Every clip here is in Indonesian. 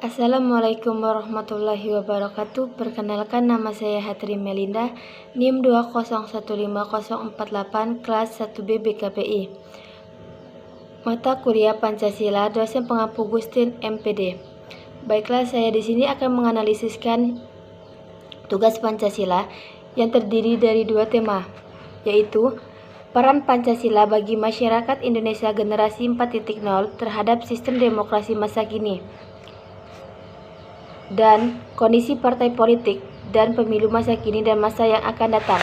Assalamualaikum warahmatullahi wabarakatuh. Perkenalkan, nama saya Hatri Melinda, NIM 2015048, kelas 1B BKPI. Mata kuliah Pancasila, dosen pengampu Gustin MPD. Baiklah, saya di sini akan menganalisiskan tugas Pancasila yang terdiri dari dua tema, yaitu peran Pancasila bagi masyarakat Indonesia generasi 4.0 terhadap sistem demokrasi masa kini, dan kondisi partai politik dan pemilu masa kini dan masa yang akan datang.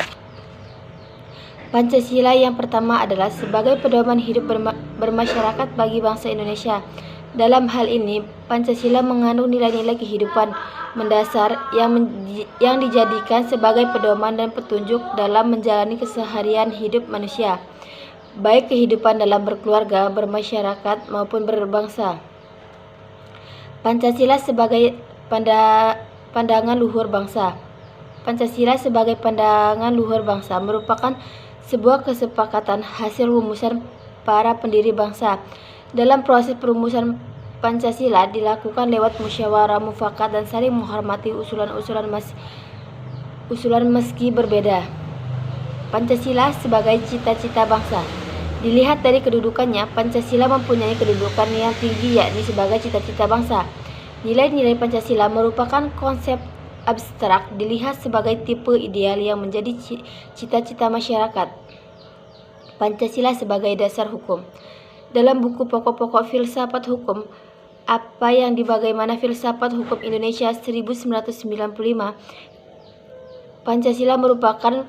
Pancasila yang pertama adalah sebagai pedoman hidup bermasyarakat bagi bangsa Indonesia. Dalam hal ini, Pancasila mengandung nilai-nilai kehidupan mendasar yang dijadikan sebagai pedoman dan petunjuk dalam menjalani keseharian hidup manusia, baik kehidupan dalam berkeluarga, bermasyarakat, maupun berbangsa. Pancasila sebagai pandangan luhur bangsa. Pancasila sebagai pandangan luhur bangsa merupakan sebuah kesepakatan hasil rumusan para pendiri bangsa. Dalam proses perumusan Pancasila dilakukan lewat musyawarah mufakat dan saling menghormati usulan meski berbeda. Pancasila sebagai cita-cita bangsa. Dilihat dari kedudukannya, Pancasila mempunyai kedudukan yang tinggi, yakni sebagai cita-cita bangsa. Nilai-nilai Pancasila merupakan konsep abstrak, dilihat sebagai tipe ideal yang menjadi cita-cita masyarakat. Pancasila sebagai dasar hukum. Dalam buku pokok-pokok filsafat hukum, apa yang di Bagaimana Filsafat Hukum Indonesia 1995, Pancasila merupakan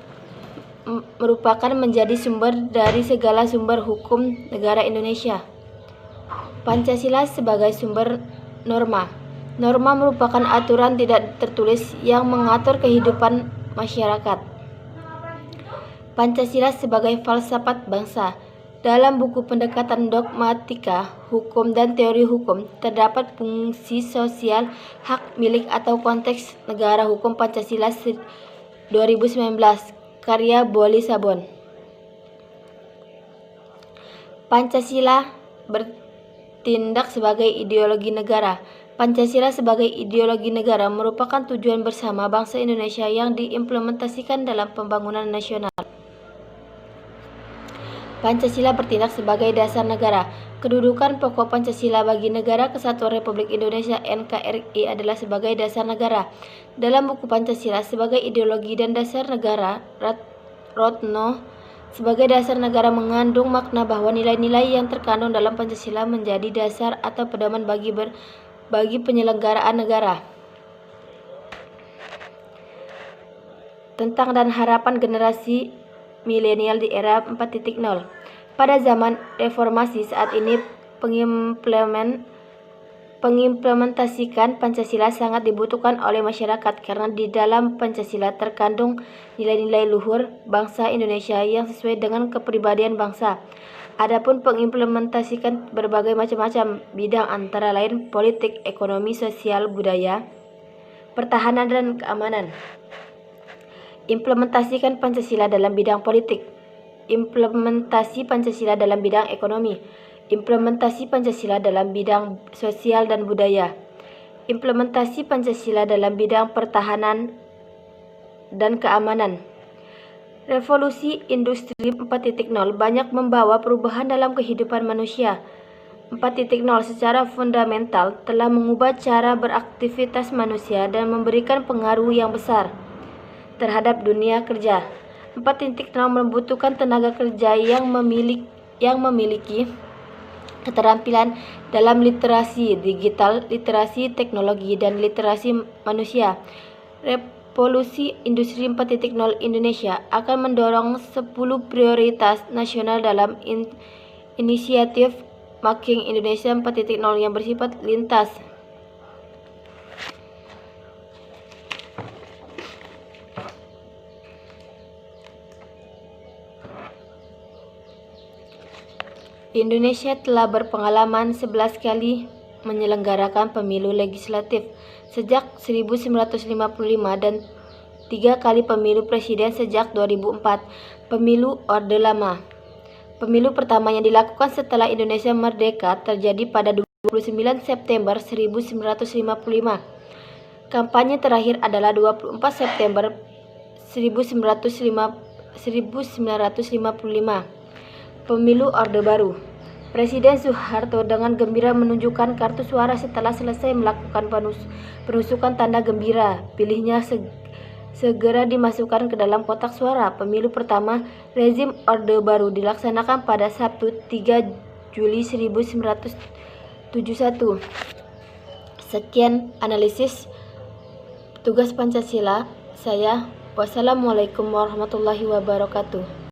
menjadi sumber dari segala sumber hukum negara Indonesia. Pancasila sebagai sumber norma. Norma merupakan aturan tidak tertulis yang mengatur kehidupan masyarakat. Pancasila sebagai falsafat bangsa. Dalam buku pendekatan dogmatika, hukum dan teori hukum, terdapat fungsi sosial, hak milik atau konteks negara hukum Pancasila 2019, karya Bolli Sabon. Pancasila bertindak sebagai ideologi negara. Pancasila sebagai ideologi negara merupakan tujuan bersama bangsa Indonesia yang diimplementasikan dalam pembangunan nasional. Pancasila bertindak sebagai dasar negara. Kedudukan pokok Pancasila bagi Negara Kesatuan Republik Indonesia NKRI adalah sebagai dasar negara. Dalam buku Pancasila sebagai ideologi dan dasar negara, Rotno sebagai dasar negara mengandung makna bahwa nilai-nilai yang terkandung dalam Pancasila menjadi dasar atau pedoman bagi penyelenggaraan negara. Tentang dan harapan generasi milenial di era 4.0. Pada zaman reformasi saat ini, pengimplementasikan Pancasila sangat dibutuhkan oleh masyarakat karena di dalam Pancasila terkandung nilai-nilai luhur bangsa Indonesia yang sesuai dengan kepribadian bangsa. Adapun pengimplementasikan berbagai macam bidang antara lain politik, ekonomi, sosial, budaya, pertahanan, dan keamanan. Implementasikan Pancasila dalam bidang politik. Implementasi Pancasila dalam bidang ekonomi. Implementasi Pancasila dalam bidang sosial dan budaya. Implementasi Pancasila dalam bidang pertahanan dan keamanan. Revolusi Industri 4.0 banyak membawa perubahan dalam kehidupan manusia. 4.0 secara fundamental telah mengubah cara beraktivitas manusia dan memberikan pengaruh yang besar terhadap dunia kerja. 4.0 membutuhkan tenaga kerja yang memiliki keterampilan dalam literasi digital, literasi teknologi, dan literasi manusia. Revolusi Industri 4.0 Indonesia akan mendorong 10 prioritas nasional dalam inisiatif Making Indonesia 4.0 yang bersifat lintas. Indonesia telah berpengalaman 11 kali menyelenggarakan pemilu legislatif sejak 1955 dan 3 kali pemilu presiden sejak 2004, pemilu Orde Lama. Pemilu pertama yang dilakukan setelah Indonesia merdeka terjadi pada 29 September 1955. Kampanye terakhir adalah 24 September 1955. Pemilu Orde Baru. Presiden Soeharto dengan gembira menunjukkan kartu suara setelah selesai melakukan penusukan tanda gembira. Pilihnya segera dimasukkan ke dalam kotak suara. Pemilu pertama rezim Orde Baru dilaksanakan pada Sabtu 3 Juli 1971. Sekian analisis tugas Pancasila saya. Wassalamualaikum warahmatullahi wabarakatuh.